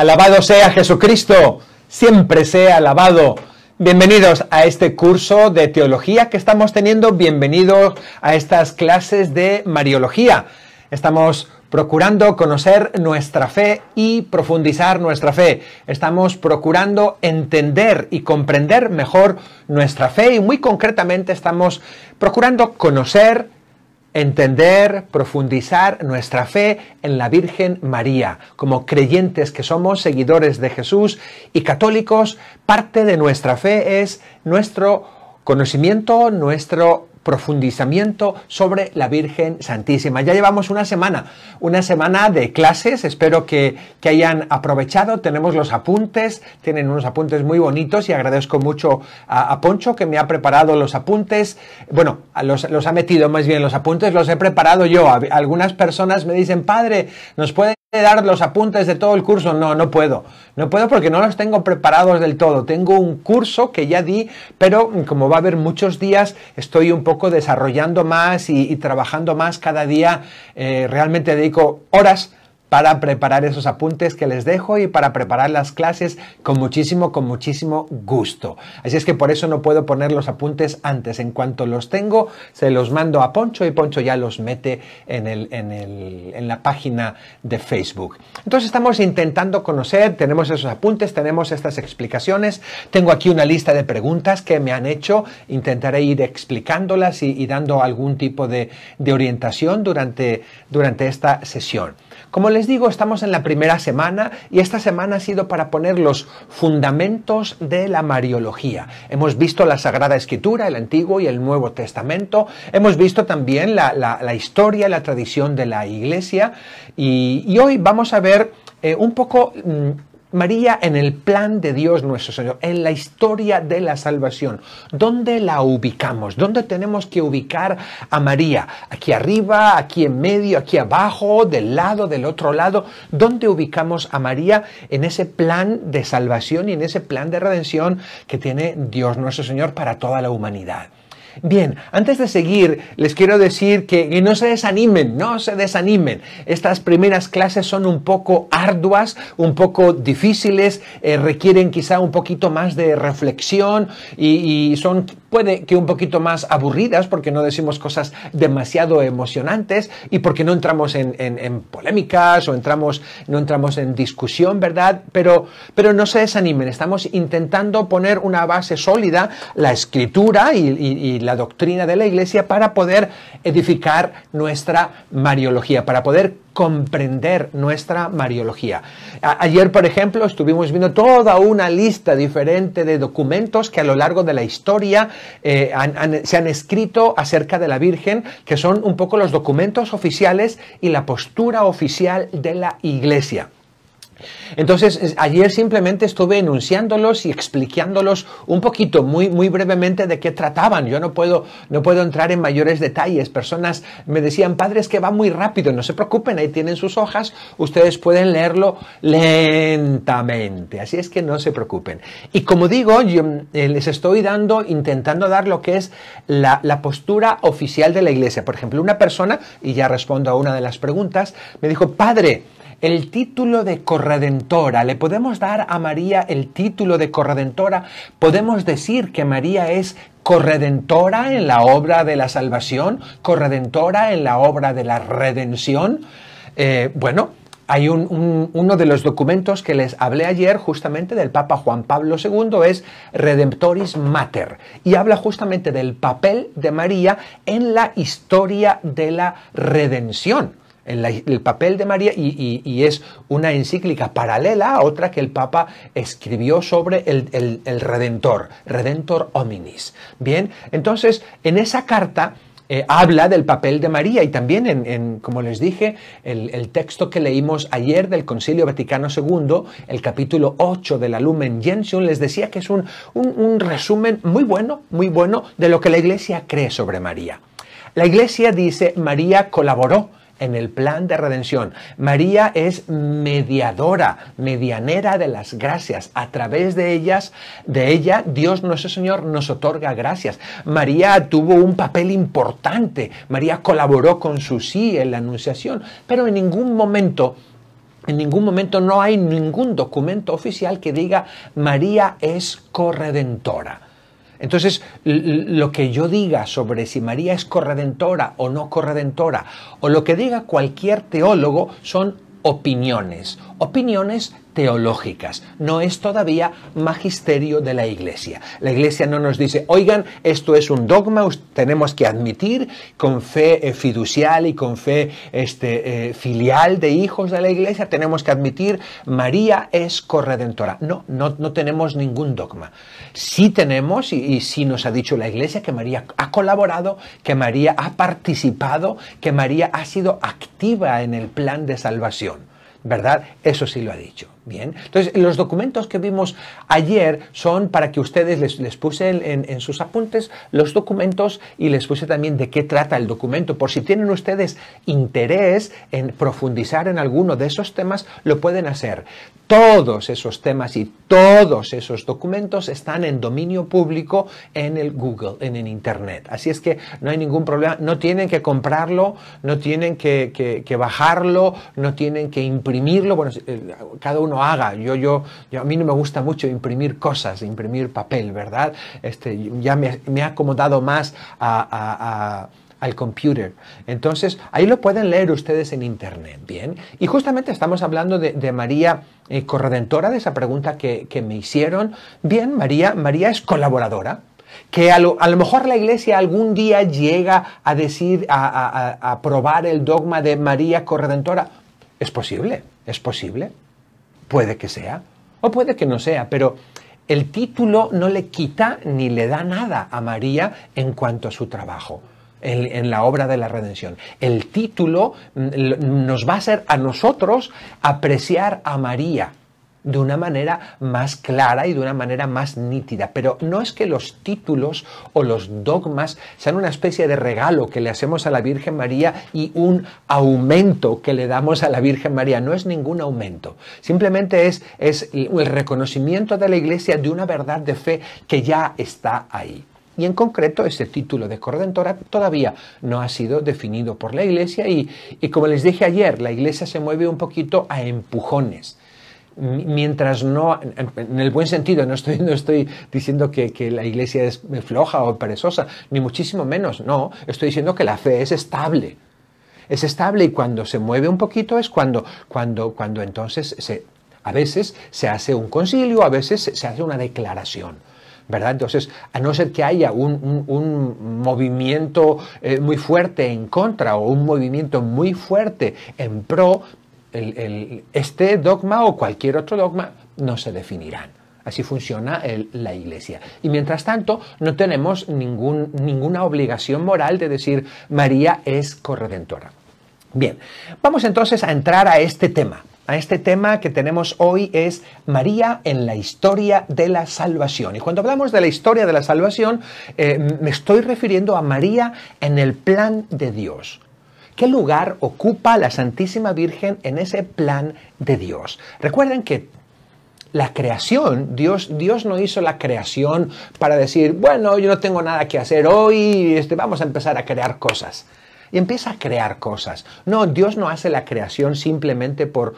Alabado sea Jesucristo, siempre sea alabado. Bienvenidos a este curso de teología que estamos teniendo, bienvenidos a estas clases de Mariología. Estamos procurando conocer nuestra fe y profundizar nuestra fe. Estamos procurando entender y comprender mejor nuestra fe y muy concretamente estamos procurando conocer, entender, profundizar nuestra fe en la Virgen María. Como creyentes que somos, seguidores de Jesús y católicos, parte de nuestra fe es nuestro conocimiento, nuestro profundizamiento sobre la Virgen Santísima. Ya llevamos una semana de clases, espero que hayan aprovechado. Tenemos los apuntes, tienen unos apuntes muy bonitos y agradezco mucho a Poncho que me ha preparado los apuntes. Bueno, los ha metido más bien los apuntes, los he preparado yo. Algunas personas me dicen, padre, ¿nos puede dar los apuntes de todo el curso? No puedo porque no los tengo preparados del todo. Tengo un curso que ya di, pero como va a haber muchos días, estoy un poco desarrollando más y trabajando más cada día. Realmente dedico horas para preparar esos apuntes que les dejo y para preparar las clases con muchísimo gusto. Así es que por eso no puedo poner los apuntes antes. En cuanto los tengo, se los mando a Poncho y Poncho ya los mete en la página de Facebook. Entonces estamos intentando conocer, tenemos esos apuntes, tenemos estas explicaciones. Tengo aquí una lista de preguntas que me han hecho. Intentaré ir explicándolas y dando algún tipo de orientación durante esta sesión. Como les digo, estamos en la primera semana y esta semana ha sido para poner los fundamentos de la Mariología. Hemos visto la Sagrada Escritura, el Antiguo y el Nuevo Testamento. Hemos visto también la historia, la tradición de la Iglesia y hoy vamos a ver un poco María en el plan de Dios nuestro Señor, en la historia de la salvación. ¿Dónde la ubicamos? ¿Dónde tenemos que ubicar a María? ¿Aquí arriba, aquí en medio, aquí abajo, del lado, del otro lado? ¿Dónde ubicamos a María en ese plan de salvación y en ese plan de redención que tiene Dios nuestro Señor para toda la humanidad? Bien, antes de seguir, les quiero decir que no se desanimen, no se desanimen. Estas primeras clases son un poco arduas, un poco difíciles, requieren quizá un poquito más de reflexión y son, puede que un poquito más aburridas porque no decimos cosas demasiado emocionantes y porque no entramos en polémicas o no entramos en discusión, ¿verdad? Pero no se desanimen, estamos intentando poner una base sólida, la Escritura y la doctrina de la Iglesia para poder edificar nuestra Mariología, para poder comprender nuestra Mariología. Ayer, por ejemplo, estuvimos viendo toda una lista diferente de documentos que a lo largo de la historia se han escrito acerca de la Virgen, que son un poco los documentos oficiales y la postura oficial de la Iglesia. Entonces, ayer simplemente estuve enunciándolos y explicándolos un poquito, muy brevemente de qué trataban. Yo no puedo entrar en mayores detalles. Personas me decían, padre, es que va muy rápido. No se preocupen, ahí tienen sus hojas. Ustedes pueden leerlo lentamente. Así es que no se preocupen. Y como digo, yo les estoy intentando dar lo que es la postura oficial de la Iglesia. Por ejemplo, una persona, y ya respondo a una de las preguntas, me dijo, padre, el título de corredentora, ¿le podemos dar a María el título de corredentora? ¿Podemos decir que María es corredentora en la obra de la salvación? ¿Corredentora en la obra de la redención? Bueno, hay uno de los documentos que les hablé ayer justamente del Papa Juan Pablo II, es Redemptoris Mater, y habla justamente del papel de María en la historia de la redención. El papel de María y es una encíclica paralela a otra que el Papa escribió sobre el Redentor, Redentor Hominis. Bien, entonces en esa carta habla del papel de María y también como les dije, el texto que leímos ayer del Concilio Vaticano II, el capítulo 8 de la Lumen Gentium, les decía que es un resumen muy bueno de lo que la Iglesia cree sobre María. La Iglesia dice, María colaboró en el plan de redención. María es mediadora, medianera de las gracias. A través de ella, Dios nuestro Señor nos otorga gracias. María tuvo un papel importante. María colaboró con su sí en la Anunciación, pero en ningún momento En ningún momento no hay ningún documento oficial que diga María es corredentora. Entonces, lo que yo diga sobre si María es corredentora o no corredentora, o lo que diga cualquier teólogo, son opiniones teológicas. No es todavía magisterio de la Iglesia. La Iglesia no nos dice, oigan, esto es un dogma, tenemos que admitir con fe fiducial y con fe filial de hijos de la Iglesia, tenemos que admitir, María es corredentora. No tenemos ningún dogma. Sí tenemos, y sí nos ha dicho la Iglesia, que María ha colaborado, que María ha participado, que María ha sido activa en el plan de salvación. ¿Verdad? Eso sí lo ha dicho. Bien. Entonces, los documentos que vimos ayer son para que ustedes, les puse en sus apuntes los documentos y les puse también de qué trata el documento. Por si tienen ustedes interés en profundizar en alguno de esos temas, lo pueden hacer. Todos esos temas y todos esos documentos están en dominio público en el Google, en el Internet. Así es que no hay ningún problema. No tienen que comprarlo, no tienen que bajarlo, no tienen que imprimirlo. Bueno, cada uno haga. A mí no me gusta mucho imprimir cosas, imprimir papel, ¿verdad? Ya me he acomodado más al computer. Entonces, ahí lo pueden leer ustedes en Internet, ¿bien? Y justamente estamos hablando de María corredentora, de esa pregunta que me hicieron. Bien, María es colaboradora. Que a lo mejor la Iglesia algún día llega a decir, a aprobar el dogma de María corredentora. Es posible. Puede que sea, o puede que no sea, pero el título no le quita ni le da nada a María en cuanto a su trabajo en la obra de la redención. El título nos va a hacer a nosotros apreciar a María de una manera más clara y de una manera más nítida. Pero no es que los títulos o los dogmas sean una especie de regalo que le hacemos a la Virgen María y un aumento que le damos a la Virgen María. No es ningún aumento. Simplemente es el reconocimiento de la Iglesia de una verdad de fe que ya está ahí. Y en concreto, ese título de corredentora todavía no ha sido definido por la Iglesia y como les dije ayer, la Iglesia se mueve un poquito a empujones. Mientras no, en el buen sentido, no estoy diciendo que la Iglesia es floja o perezosa, ni muchísimo menos, no, estoy diciendo que la fe es estable. Es estable y cuando se mueve un poquito es cuando entonces a veces se hace un concilio, a veces se hace una declaración, ¿verdad? Entonces, a no ser que haya un movimiento muy fuerte en contra o un movimiento muy fuerte en pro, este dogma o cualquier otro dogma no se definirán. Así funciona la Iglesia. Y mientras tanto, no tenemos ninguna obligación moral de decir María es corredentora. Bien, vamos entonces a entrar a este tema. A este tema que tenemos hoy es María en la historia de la salvación. Y cuando hablamos de la historia de la salvación, me estoy refiriendo a María en el plan de Dios. ¿Qué lugar ocupa la Santísima Virgen en ese plan de Dios? Recuerden que la creación, Dios no hizo la creación para decir, bueno, yo no tengo nada que hacer hoy, vamos a empezar a crear cosas. Y empieza a crear cosas. No, Dios no hace la creación simplemente por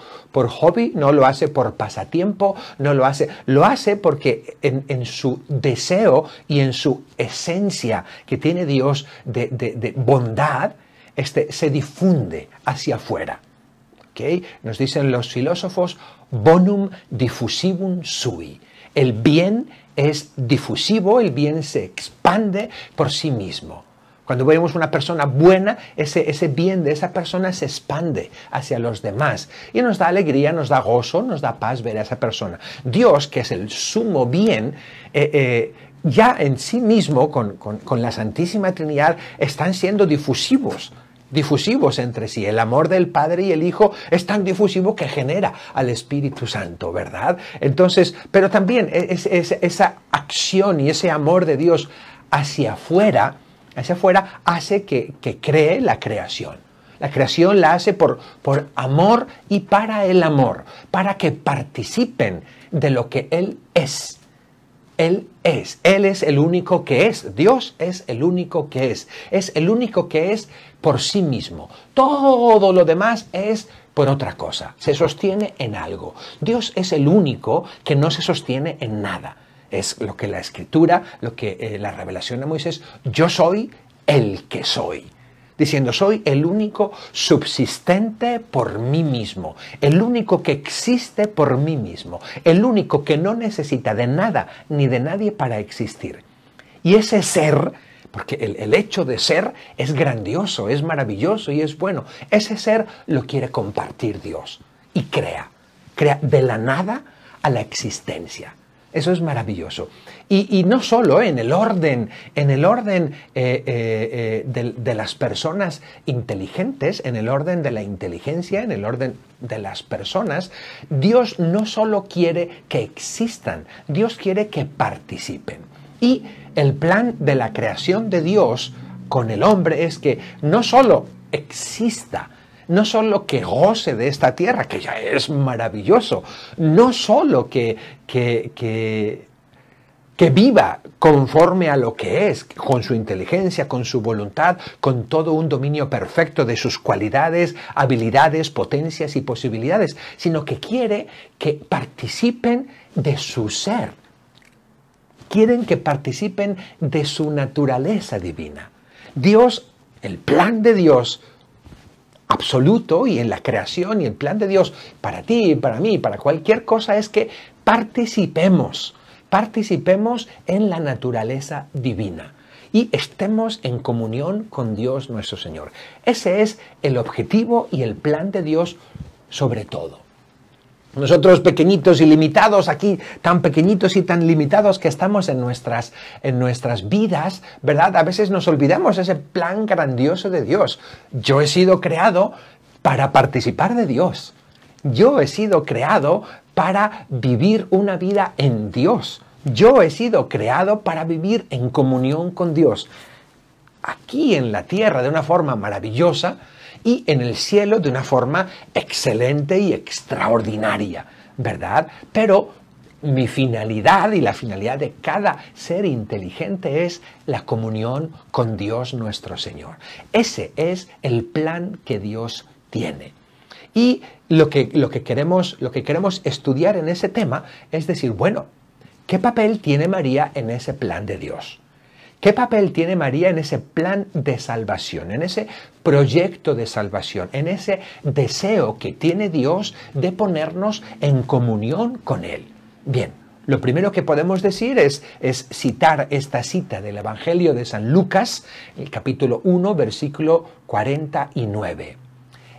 hobby, no lo hace por pasatiempo, lo hace porque en su deseo y en su esencia que tiene Dios de bondad, se difunde hacia afuera. ¿Okay? Nos dicen los filósofos, bonum diffusivum sui. El bien es difusivo, el bien se expande por sí mismo. Cuando vemos una persona buena, ese bien de esa persona se expande hacia los demás y nos da alegría, nos da gozo, nos da paz ver a esa persona. Dios, que es el sumo bien, ya en sí mismo, con la Santísima Trinidad, están siendo difusivos entre sí. El amor del Padre y el Hijo es tan difusivo que genera al Espíritu Santo, ¿verdad? Entonces, pero también esa acción y ese amor de Dios hacia afuera hace que cree la creación. La creación la hace por amor y para el amor, para que participen de lo que Él es. Él es el único que es. Dios es el único que es el único que es por sí mismo. Todo lo demás es por otra cosa, se sostiene en algo. Dios es el único que no se sostiene en nada. Es lo que la Escritura, lo que la revelación de Moisés, yo soy el que soy. Diciendo, soy el único subsistente por mí mismo, el único que existe por mí mismo, el único que no necesita de nada ni de nadie para existir. Y ese ser, porque el hecho de ser es grandioso, es maravilloso y es bueno, ese ser lo quiere compartir Dios y crea de la nada a la existencia. Eso es maravilloso. Y no solo en el orden de las personas inteligentes, en el orden de la inteligencia, en el orden de las personas, Dios no solo quiere que existan, Dios quiere que participen. Y el plan de la creación de Dios con el hombre es que no solo exista, no solo que goce de esta tierra, que ya es maravilloso, no solo que viva conforme a lo que es, con su inteligencia, con su voluntad, con todo un dominio perfecto de sus cualidades, habilidades, potencias y posibilidades, sino que quiere que participen de su ser. Quieren que participen de su naturaleza divina. Dios, el plan de Dios absoluto y en la creación y el plan de Dios para ti, para mí, para cualquier cosa es que participemos en la naturaleza divina y estemos en comunión con Dios nuestro Señor. Ese es el objetivo y el plan de Dios sobre todo. Nosotros pequeñitos y limitados aquí, tan pequeñitos y tan limitados que estamos en nuestras vidas, ¿verdad? A veces nos olvidamos ese plan grandioso de Dios. Yo he sido creado para participar de Dios. Yo he sido creado para vivir una vida en Dios. Yo he sido creado para vivir en comunión con Dios. Aquí en la tierra de una forma maravillosa, y en el cielo de una forma excelente y extraordinaria, ¿verdad? Pero mi finalidad y la finalidad de cada ser inteligente es la comunión con Dios nuestro Señor. Ese es el plan que Dios tiene. Y lo que queremos estudiar en ese tema es decir, bueno, ¿qué papel tiene María en ese plan de Dios? ¿Qué papel tiene María en ese plan de salvación, en ese proyecto de salvación, en ese deseo que tiene Dios de ponernos en comunión con Él? Bien, lo primero que podemos decir es citar esta cita del Evangelio de San Lucas, el capítulo 1, versículo 49.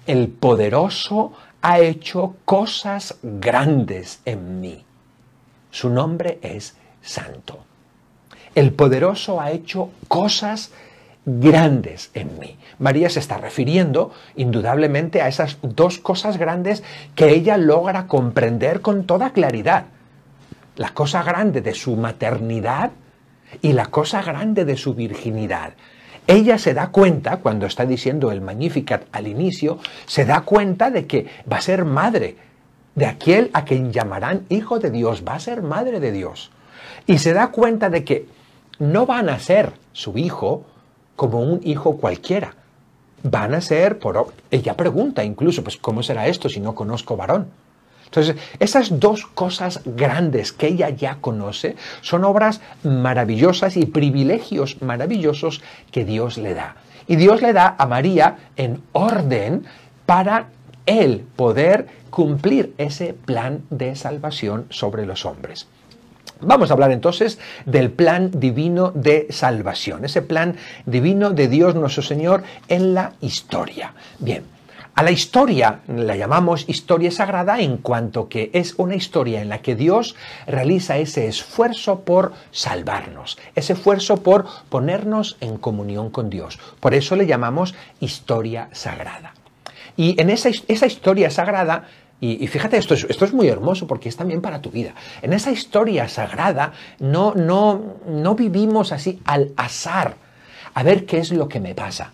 El poderoso ha hecho cosas grandes en mí. Su nombre es Santo. El poderoso ha hecho cosas grandes en mí. María se está refiriendo indudablemente a esas dos cosas grandes que ella logra comprender con toda claridad. La cosa grande de su maternidad y la cosa grande de su virginidad. Ella se da cuenta, cuando está diciendo el Magnificat al inicio, se da cuenta de que va a ser madre de aquel a quien llamarán Hijo de Dios, va a ser madre de Dios. Y se da cuenta de que no van a ser su hijo como un hijo cualquiera. Van a ser, ella pregunta incluso, pues ¿cómo será esto si no conozco varón? Entonces, esas dos cosas grandes que ella ya conoce son obras maravillosas y privilegios maravillosos que Dios le da. Y Dios le da a María en orden para Él poder cumplir ese plan de salvación sobre los hombres. Vamos a hablar entonces del plan divino de salvación, ese plan divino de Dios nuestro Señor en la historia. Bien, a la historia la llamamos historia sagrada en cuanto que es una historia en la que Dios realiza ese esfuerzo por salvarnos, ese esfuerzo por ponernos en comunión con Dios. Por eso le llamamos historia sagrada. Y en esa historia sagrada, y fíjate, esto es muy hermoso porque es también para tu vida. En esa historia sagrada no vivimos así al azar, a ver qué es lo que me pasa,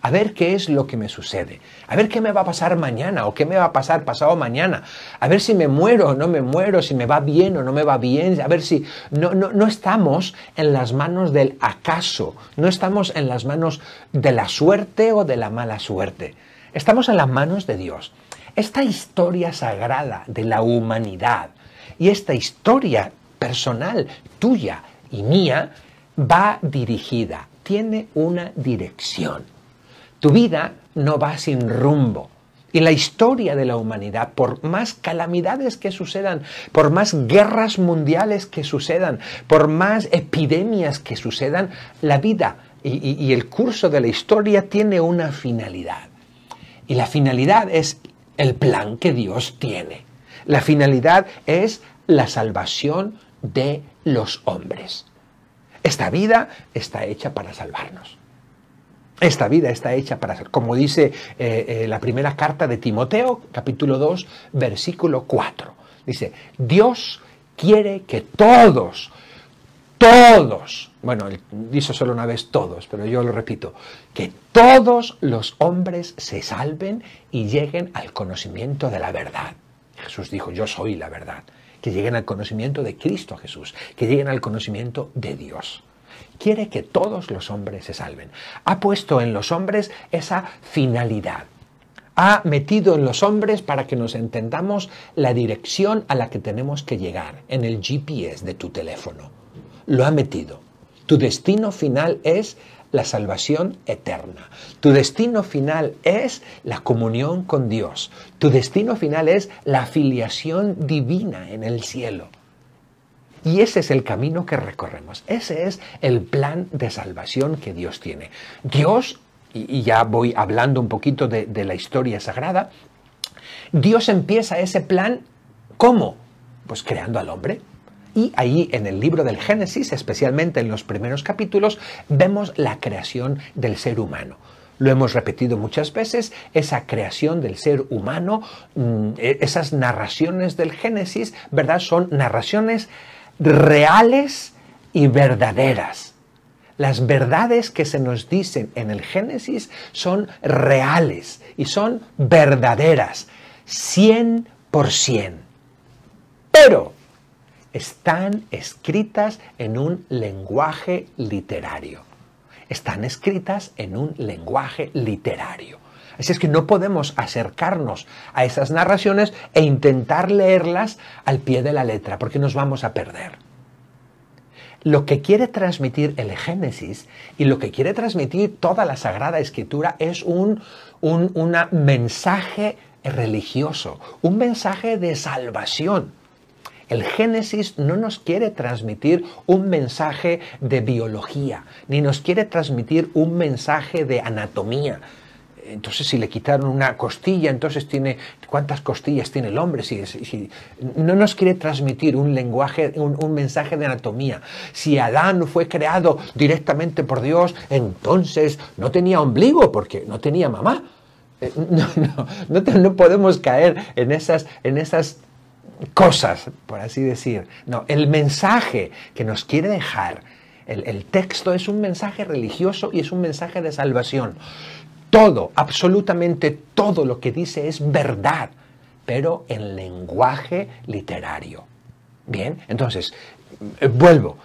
a ver qué es lo que me sucede, a ver qué me va a pasar mañana o qué me va a pasar pasado mañana, a ver si me muero o no me muero, si me va bien o no me va bien, a ver si... No estamos en las manos del acaso, no estamos en las manos de la suerte o de la mala suerte, estamos en las manos de Dios. esta historia sagrada de la humanidad y esta historia personal tuya y mía va dirigida, tiene una dirección. Tu vida no va sin rumbo. Y la historia de la humanidad, por más calamidades que sucedan, por más guerras mundiales que sucedan, por más epidemias que sucedan, la vida y el curso de la historia tiene una finalidad. Y la finalidad es el plan que Dios tiene. La finalidad es la salvación de los hombres. Esta vida está hecha para salvarnos. Esta vida está hecha para ser, como dice la primera carta de Timoteo, capítulo 2, versículo 4. Dice, Dios quiere que todos, bueno, dice solo una vez todos, pero yo lo repito, que todos los hombres se salven y lleguen al conocimiento de la verdad. Jesús dijo, yo soy la verdad. Que lleguen al conocimiento de Cristo Jesús, que lleguen al conocimiento de Dios. Quiere que todos los hombres se salven. Ha puesto en los hombres esa finalidad. Ha metido en los hombres para que nos entendamos la dirección a la que tenemos que llegar en el GPS de tu teléfono. Lo ha metido. Tu destino final es la salvación eterna. Tu destino final es la comunión con Dios. Tu destino final es la filiación divina en el cielo. Y ese es el camino que recorremos. Ese es el plan de salvación que Dios tiene. Dios, y ya voy hablando un poquito de la historia sagrada, Dios empieza ese plan, ¿cómo? Pues creando al hombre. Y ahí en el libro del Génesis, especialmente en los primeros capítulos, vemos la creación del ser humano. Lo hemos repetido muchas veces, esa creación del ser humano, esas narraciones del Génesis, ¿verdad? Son narraciones reales y verdaderas. Las verdades que se nos dicen en el Génesis son reales y son verdaderas, 100%. Pero están escritas en un lenguaje literario. Están escritas en un lenguaje literario. Así es que no podemos acercarnos a esas narraciones e intentar leerlas al pie de la letra, porque nos vamos a perder. Lo que quiere transmitir el Génesis y lo que quiere transmitir toda la Sagrada Escritura es un mensaje religioso, un mensaje de salvación. El Génesis no nos quiere transmitir un mensaje de biología, ni nos quiere transmitir un mensaje de anatomía. Entonces, si le quitaron una costilla, entonces ¿cuántas costillas tiene el hombre? No nos quiere transmitir un lenguaje, un mensaje de anatomía. Si Adán fue creado directamente por Dios, entonces no tenía ombligo porque no tenía mamá. No podemos caer en esas cosas, por así decir. No, el mensaje que nos quiere dejar el texto es un mensaje religioso y es un mensaje de salvación. Todo, absolutamente todo lo que dice es verdad, pero en lenguaje literario. Bien, entonces, vuelvo.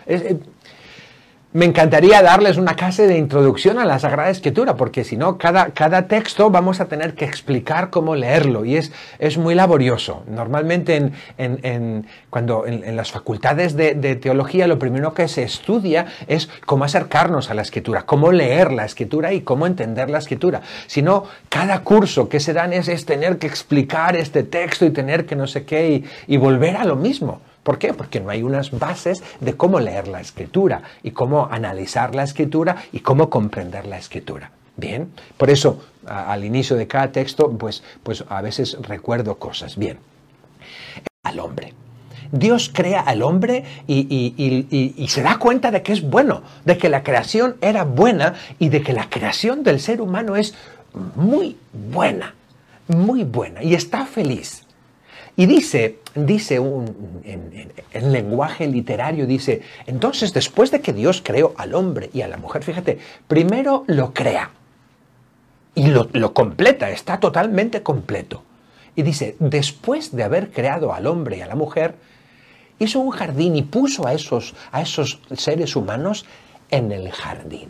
Me encantaría darles una clase de introducción a la Sagrada Escritura, porque si no, cada texto vamos a tener que explicar cómo leerlo, y es muy laborioso. Normalmente en las facultades de teología lo primero que se estudia es cómo acercarnos a la Escritura, cómo leer la Escritura y cómo entender la Escritura. Si no, cada curso que se dan es tener que explicar este texto y tener que no sé qué y volver a lo mismo. ¿Por qué? Porque no hay unas bases de cómo leer la Escritura y cómo analizar la Escritura y cómo comprender la Escritura. Bien, por eso al inicio de cada texto, pues a veces recuerdo cosas. Bien, al hombre. Dios crea al hombre y se da cuenta de que es bueno, de que la creación era buena y de que la creación del ser humano es muy buena y está feliz. Y dice en lenguaje literario, dice, entonces después de que Dios creó al hombre y a la mujer, fíjate, primero lo crea y lo completa, está totalmente completo. Y dice, después de haber creado al hombre y a la mujer, hizo un jardín y puso a esos seres humanos en el jardín.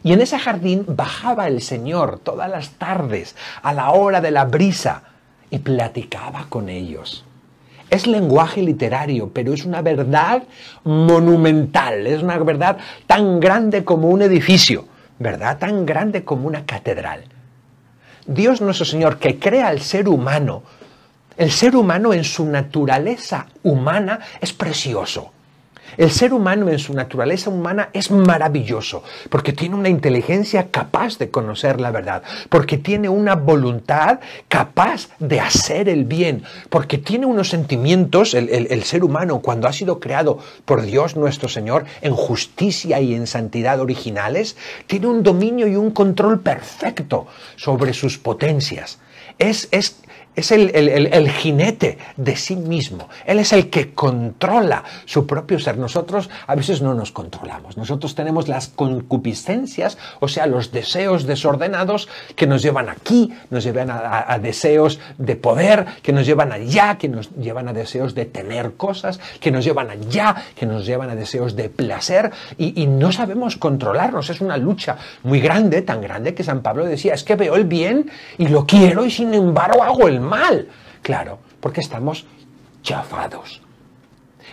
Y en ese jardín bajaba el Señor todas las tardes, a la hora de la brisa, y platicaba con ellos. Es lenguaje literario, pero es una verdad monumental, es una verdad tan grande como un edificio, verdad tan grande como una catedral. Dios nuestro Señor, que crea al ser humano, el ser humano en su naturaleza humana es precioso. El ser humano en su naturaleza humana es maravilloso, porque tiene una inteligencia capaz de conocer la verdad, porque tiene una voluntad capaz de hacer el bien, porque tiene unos sentimientos, el ser humano, cuando ha sido creado por Dios nuestro Señor, en justicia y en santidad originales, tiene un dominio y un control perfecto sobre sus potencias. Es el jinete de sí mismo. Él es el que controla su propio ser. Nosotros a veces no nos controlamos. Nosotros tenemos las concupiscencias, o sea, los deseos desordenados que nos llevan aquí, nos llevan a deseos de poder, que nos llevan allá, que nos llevan a deseos de tener cosas, que nos llevan allá, que nos llevan a deseos de placer y no sabemos controlarnos. Es una lucha muy grande, tan grande que San Pablo decía, es que veo el bien y lo quiero y sin embargo hago el mal. Claro, porque estamos chafados.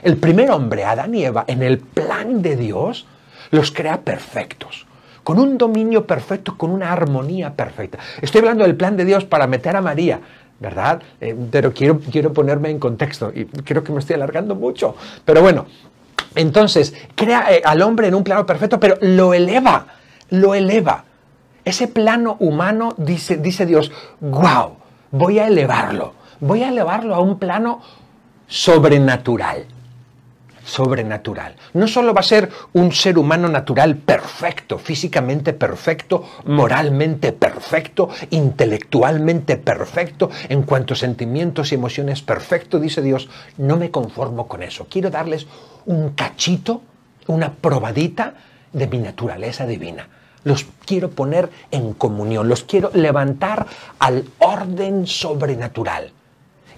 El primer hombre, Adán y Eva, en el plan de Dios, los crea perfectos, con un dominio perfecto, con una armonía perfecta. Estoy hablando del plan de Dios para meter a María, ¿verdad? Pero quiero ponerme en contexto y creo que me estoy alargando mucho. Pero bueno, entonces, crea al hombre en un plano perfecto, pero lo eleva, lo eleva. Ese plano humano, dice Dios, ¡guau! Voy a elevarlo a un plano sobrenatural. Sobrenatural. No solo va a ser un ser humano natural perfecto, físicamente perfecto, moralmente perfecto, intelectualmente perfecto, en cuanto a sentimientos y emociones perfecto, dice Dios, no me conformo con eso. Quiero darles un cachito, una probadita de mi naturaleza divina. Los quiero poner en comunión, los quiero levantar al orden sobrenatural.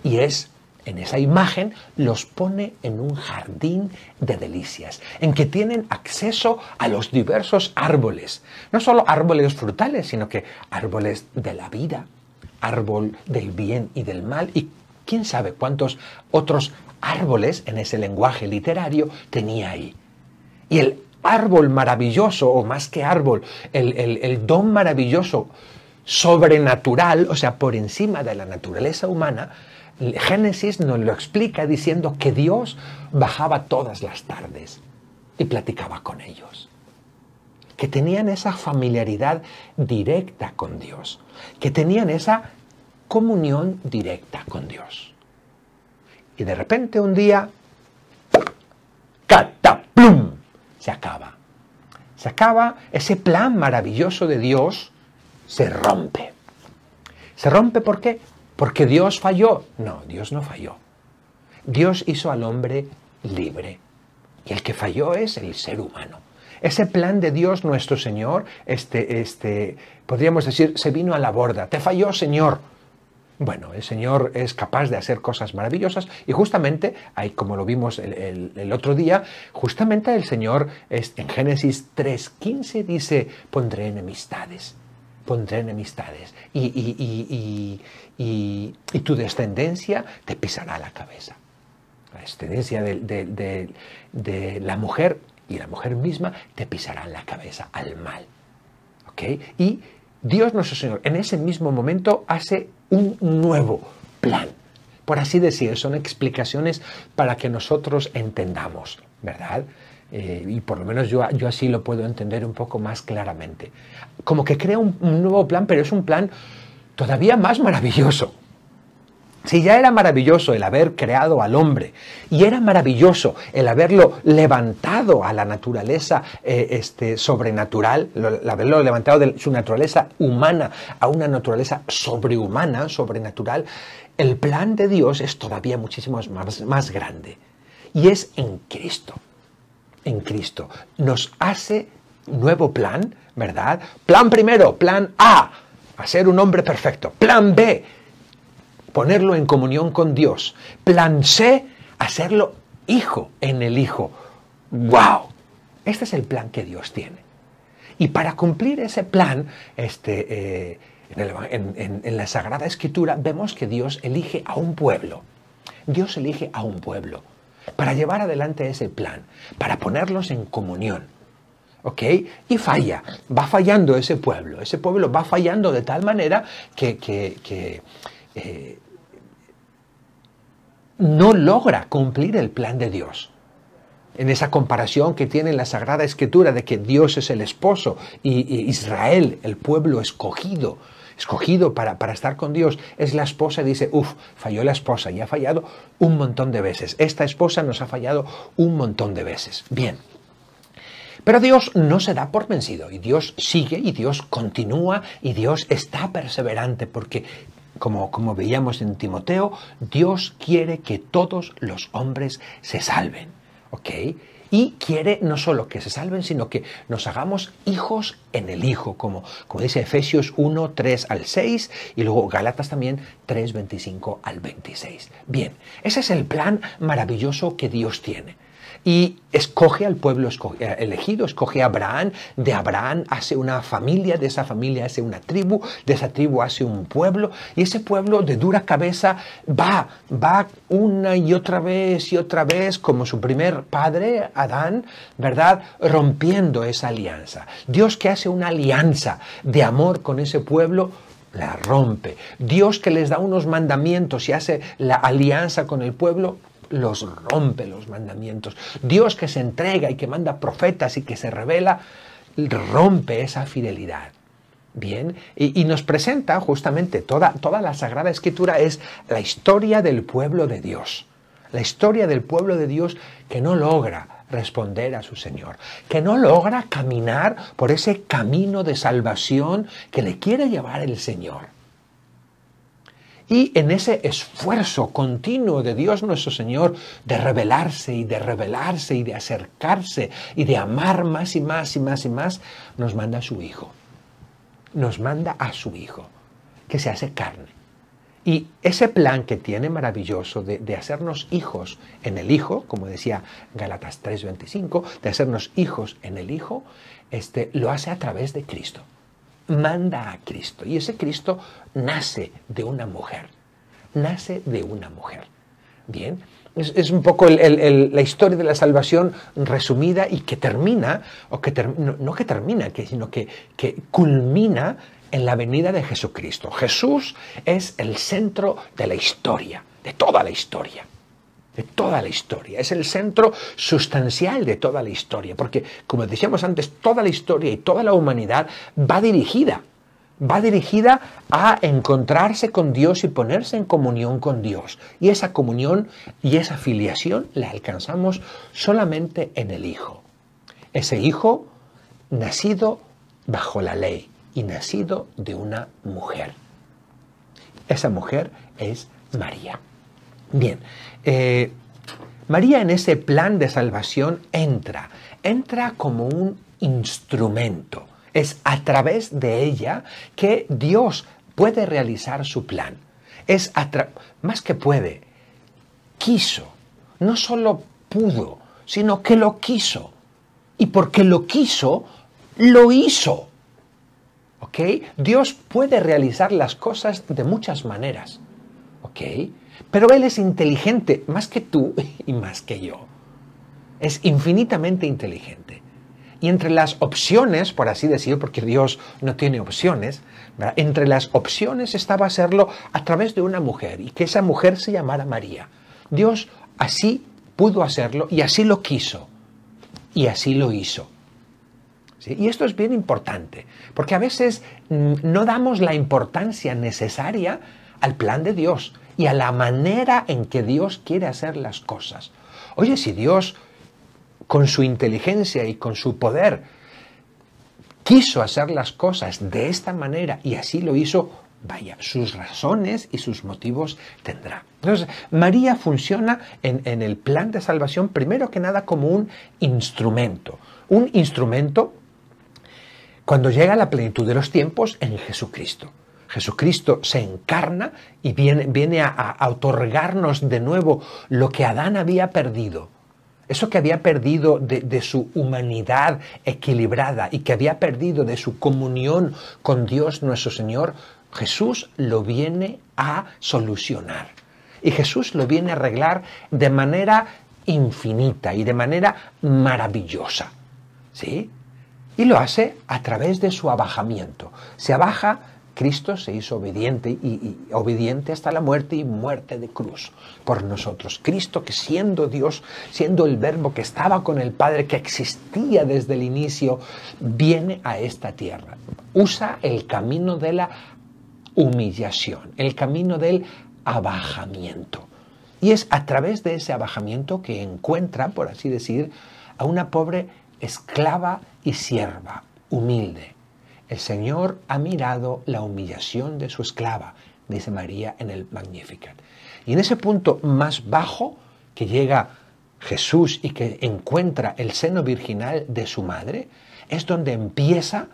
Y en esa imagen los pone en un jardín de delicias, en que tienen acceso a los diversos árboles. No solo árboles frutales, sino que árboles de la vida, árbol del bien y del mal, y quién sabe cuántos otros árboles en ese lenguaje literario tenía ahí. Y el árbol maravilloso, o más que árbol, el don maravilloso sobrenatural, o sea, por encima de la naturaleza humana, Génesis nos lo explica diciendo que Dios bajaba todas las tardes y platicaba con ellos, que tenían esa familiaridad directa con Dios, que tenían esa comunión directa con Dios. Y de repente un día, ¡cataplum! Se acaba. Se acaba, ese plan maravilloso de Dios se rompe. ¿Se rompe por qué? ¿Porque Dios falló? No, Dios no falló. Dios hizo al hombre libre. Y el que falló es el ser humano. Ese plan de Dios nuestro Señor, podríamos decir, se vino a la borda. ¿Te falló, Señor? Bueno, el Señor es capaz de hacer cosas maravillosas y justamente, ahí como lo vimos el otro día, justamente el Señor en Génesis 3:15 dice, pondré enemistades y tu descendencia te pisará la cabeza. La descendencia de la mujer y la mujer misma te pisarán la cabeza al mal. ¿Ok? Y Dios nuestro Señor en ese mismo momento hace un nuevo plan. Por así decir, son explicaciones para que nosotros entendamos, ¿verdad? Y por lo menos yo así lo puedo entender un poco más claramente. Como que crea un nuevo plan, pero es un plan todavía más maravilloso. Si ya era maravilloso el haber creado al hombre y era maravilloso el haberlo levantado a la naturaleza sobrenatural, haberlo levantado de su naturaleza humana a una naturaleza sobrehumana, sobrenatural, el plan de Dios es todavía muchísimo más grande. Y es en Cristo. En Cristo. Nos hace nuevo plan, ¿verdad? Plan primero, plan A, hacer un hombre perfecto. Plan B, ponerlo en comunión con Dios. Plan C, hacerlo hijo en el Hijo. ¡Wow! Este es el plan que Dios tiene. Y para cumplir ese plan, En la Sagrada Escritura vemos que Dios elige a un pueblo. Dios elige a un pueblo para llevar adelante ese plan, para ponerlos en comunión. ¿Ok? Y va fallando ese pueblo va fallando de tal manera que no logra cumplir el plan de Dios. En esa comparación que tiene la Sagrada Escritura de que Dios es el esposo y Israel, el pueblo escogido para estar con Dios, es la esposa, y dice, falló la esposa y ha fallado un montón de veces. Esta esposa nos ha fallado un montón de veces. Bien. Pero Dios no se da por vencido, y Dios sigue, y Dios continúa, y Dios está perseverante, porque como veíamos en Timoteo, Dios quiere que todos los hombres se salven, ¿ok? Y quiere no solo que se salven, sino que nos hagamos hijos en el Hijo, como dice Efesios 1, 3 al 6, y luego Gálatas también 3, 25 al 26. Bien, ese es el plan maravilloso que Dios tiene. Y escoge al pueblo elegido, escoge a Abraham, de Abraham hace una familia, de esa familia hace una tribu, de esa tribu hace un pueblo, y ese pueblo de dura cabeza va una y otra vez, como su primer padre, Adán, ¿verdad? Rompiendo esa alianza. Dios que hace una alianza de amor con ese pueblo, la rompe. Dios que les da unos mandamientos y hace la alianza con el pueblo, los rompe los mandamientos. Dios que se entrega y que manda profetas y que se revela, rompe esa fidelidad. Bien, y nos presenta justamente toda la Sagrada Escritura es la historia del pueblo de Dios. La historia del pueblo de Dios que no logra responder a su Señor, que no logra caminar por ese camino de salvación que le quiere llevar el Señor. Y en ese esfuerzo continuo de Dios nuestro Señor de revelarse y de acercarse y de amar más y más y más y más, nos manda a su Hijo. Nos manda a su Hijo, que se hace carne. Y ese plan que tiene maravilloso de hacernos hijos en el Hijo, como decía Gálatas 3:25, de hacernos hijos en el Hijo, lo hace a través de Cristo. Manda a Cristo, y ese Cristo nace de una mujer, Bien, es un poco la historia de la salvación resumida y que termina, sino que culmina en la venida de Jesucristo. Jesús es el centro de la historia, de toda la historia. Es el centro sustancial de toda la historia, porque, como decíamos antes, toda la historia y toda la humanidad va dirigida a encontrarse con Dios y ponerse en comunión con Dios. Y esa comunión y esa filiación la alcanzamos solamente en el Hijo. Ese Hijo nacido bajo la ley y nacido de una mujer. Esa mujer es María. Bien, María en ese plan de salvación entra como un instrumento. Es a través de ella que Dios puede realizar su plan. Más que puede, quiso. No solo pudo, sino que lo quiso. Y porque lo quiso, lo hizo. ¿Ok? Dios puede realizar las cosas de muchas maneras. ¿Ok? Pero Él es inteligente más que tú y más que yo. Es infinitamente inteligente. Y entre las opciones, por así decirlo, porque Dios no tiene opciones, ¿verdad? Entre las opciones estaba hacerlo a través de una mujer y que esa mujer se llamara María. Dios así pudo hacerlo y así lo quiso y así lo hizo. ¿Sí? Y esto es bien importante, porque a veces no damos la importancia necesaria al plan de Dios y a la manera en que Dios quiere hacer las cosas. Oye, si Dios, con su inteligencia y con su poder, quiso hacer las cosas de esta manera y así lo hizo, vaya, sus razones y sus motivos tendrá. Entonces, María funciona en el plan de salvación, primero que nada, como un instrumento. Un instrumento cuando llega la plenitud de los tiempos en Jesucristo. Jesucristo se encarna y viene a otorgarnos de nuevo lo que Adán había perdido. Eso que había perdido de su humanidad equilibrada y que había perdido de su comunión con Dios nuestro Señor, Jesús lo viene a solucionar. Y Jesús lo viene a arreglar de manera infinita y de manera maravillosa. ¿Sí? Y lo hace a través de su abajamiento. Se abaja, Cristo se hizo obediente y obediente hasta la muerte y muerte de cruz por nosotros. Cristo, que siendo Dios, siendo el Verbo que estaba con el Padre, que existía desde el inicio, viene a esta tierra. Usa el camino de la humillación, el camino del abajamiento. Y es a través de ese abajamiento que encuentra, por así decir, a una pobre esclava y sierva, humilde. El Señor ha mirado la humillación de su esclava, dice María en el Magnificat. Y en ese punto más bajo que llega Jesús y que encuentra el seno virginal de su madre, es donde empieza,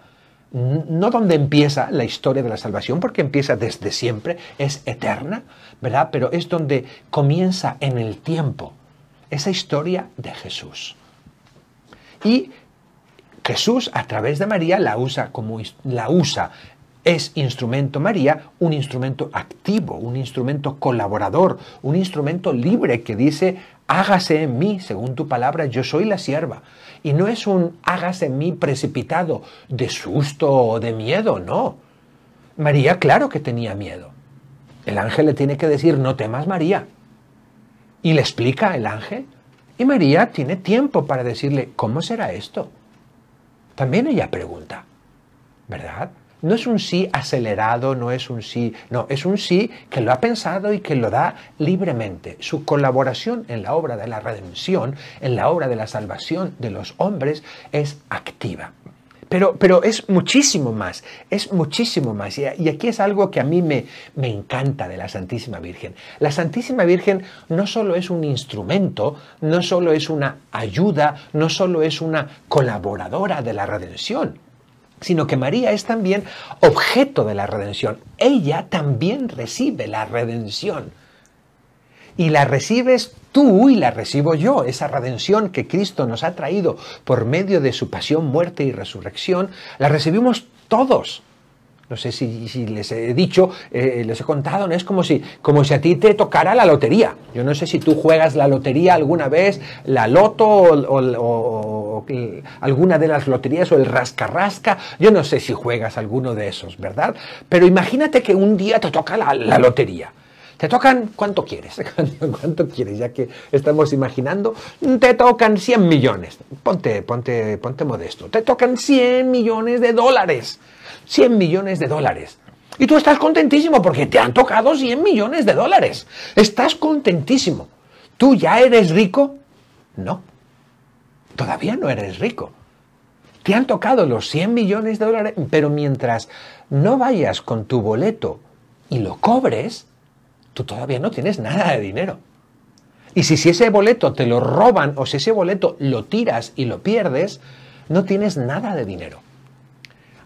no donde empieza la historia de la salvación, porque empieza desde siempre, es eterna, ¿verdad? Pero es donde comienza en el tiempo esa historia de Jesús. Y Jesús, a través de María, es instrumento María, un instrumento activo, un instrumento colaborador, un instrumento libre que dice, hágase en mí, según tu palabra, yo soy la sierva. Y no es un hágase en mí precipitado de susto o de miedo, no. María, claro que tenía miedo. El ángel le tiene que decir, no temas, María. Y le explica el ángel. Y María tiene tiempo para decirle, ¿cómo será esto? También ella pregunta, ¿verdad? No es un sí acelerado, no es un sí, no, es un sí que lo ha pensado y que lo da libremente. Su colaboración en la obra de la redención, en la obra de la salvación de los hombres, es activa. Pero es muchísimo más, es muchísimo más. Y aquí es algo que a mí me encanta de la Santísima Virgen. La Santísima Virgen no solo es un instrumento, no solo es una ayuda, no solo es una colaboradora de la redención, sino que María es también objeto de la redención. Ella también recibe la redención. Y la recibes tú y la recibo yo. Esa redención que Cristo nos ha traído por medio de su pasión, muerte y resurrección, la recibimos todos. No sé si les he dicho, les he contado, ¿no? Es como si a ti te tocara la lotería. Yo no sé si tú juegas la lotería alguna vez, la loto o alguna de las loterías o el rascarrasca. Yo no sé si juegas alguno de esos, ¿verdad? Pero imagínate que un día te toca la lotería. Te tocan, ¿cuánto quieres? ¿Cuánto quieres? Ya que estamos imaginando, te tocan 100 millones. Ponte modesto. Te tocan 100 millones de dólares. 100 millones de dólares. Y tú estás contentísimo porque te han tocado 100 millones de dólares. Estás contentísimo. ¿Tú ya eres rico? No. Todavía no eres rico. Te han tocado los 100 millones de dólares, pero mientras no vayas con tu boleto y lo cobres, tú todavía no tienes nada de dinero. Y si ese boleto te lo roban o si ese boleto lo tiras y lo pierdes, no tienes nada de dinero.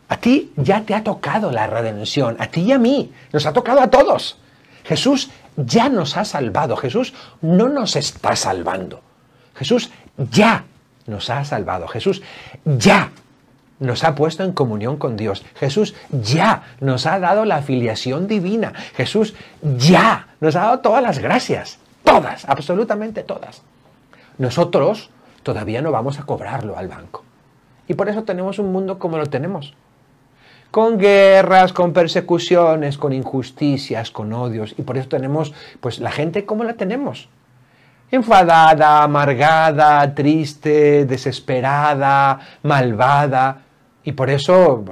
A ti ya te ha tocado la redención, a ti y a mí, nos ha tocado a todos. Jesús ya nos ha salvado, Jesús no nos está salvando. Jesús ya nos ha salvado, Jesús ya nos ha puesto en comunión con Dios. Jesús ya nos ha dado la filiación divina. Jesús ya nos ha dado todas las gracias. Todas, absolutamente todas. Nosotros todavía no vamos a cobrarlo al banco. Y por eso tenemos un mundo como lo tenemos. Con guerras, con persecuciones, con injusticias, con odios. Y por eso tenemos, pues, la gente como la tenemos. Enfadada, amargada, triste, desesperada, malvada. Y por eso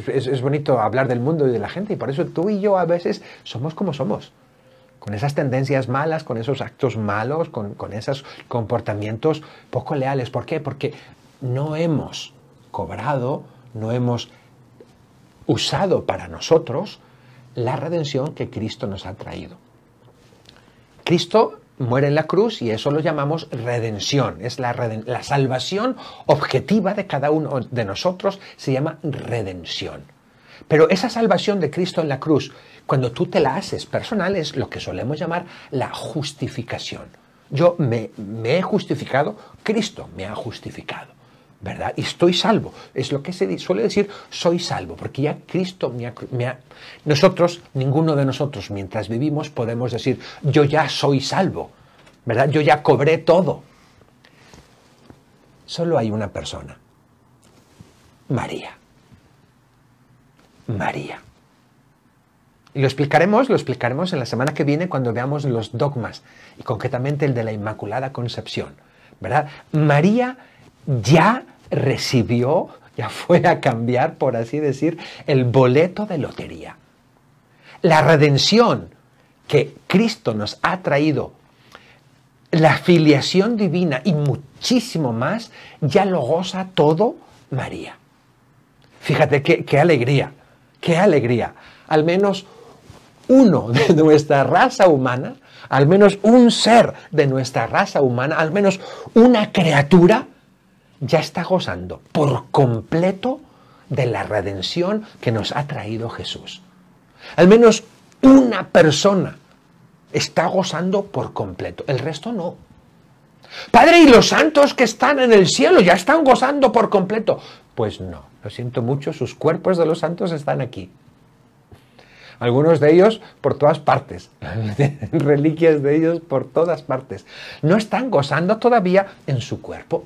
es bonito hablar del mundo y de la gente. Y por eso tú y yo a veces somos como somos. Con esas tendencias malas, con esos actos malos, con esos comportamientos poco leales. ¿Por qué? Porque no hemos cobrado, no hemos usado para nosotros la redención que Cristo nos ha traído. Cristo muere en la cruz y eso lo llamamos redención. Es la salvación objetiva de cada uno de nosotros, se llama redención. Pero esa salvación de Cristo en la cruz, cuando tú te la haces personal, es lo que solemos llamar la justificación. Yo me he justificado, Cristo me ha justificado. ¿verdad? Y estoy salvo. Es lo que se suele decir, soy salvo, porque ya Cristo nosotros, ninguno de nosotros, mientras vivimos, podemos decir, yo ya soy salvo, ¿verdad? Yo ya cobré todo. Solo hay una persona, María. María. Y lo explicaremos en la semana que viene cuando veamos los dogmas, y concretamente el de la Inmaculada Concepción, ¿verdad? María ya recibió, ya fue a cambiar, por así decir, el boleto de lotería. La redención que Cristo nos ha traído, la filiación divina y muchísimo más, ya lo goza todo María. Fíjate qué alegría, qué alegría. Al menos uno de nuestra raza humana, al menos un ser de nuestra raza humana, al menos una criatura, ya está gozando por completo de la redención que nos ha traído Jesús. Al menos una persona está gozando por completo, el resto no. Padre, ¿y los santos que están en el cielo ya están gozando por completo? Pues no, lo siento mucho, sus cuerpos de los santos están aquí. Algunos de ellos por todas partes, reliquias de ellos por todas partes. No están gozando todavía en su cuerpo.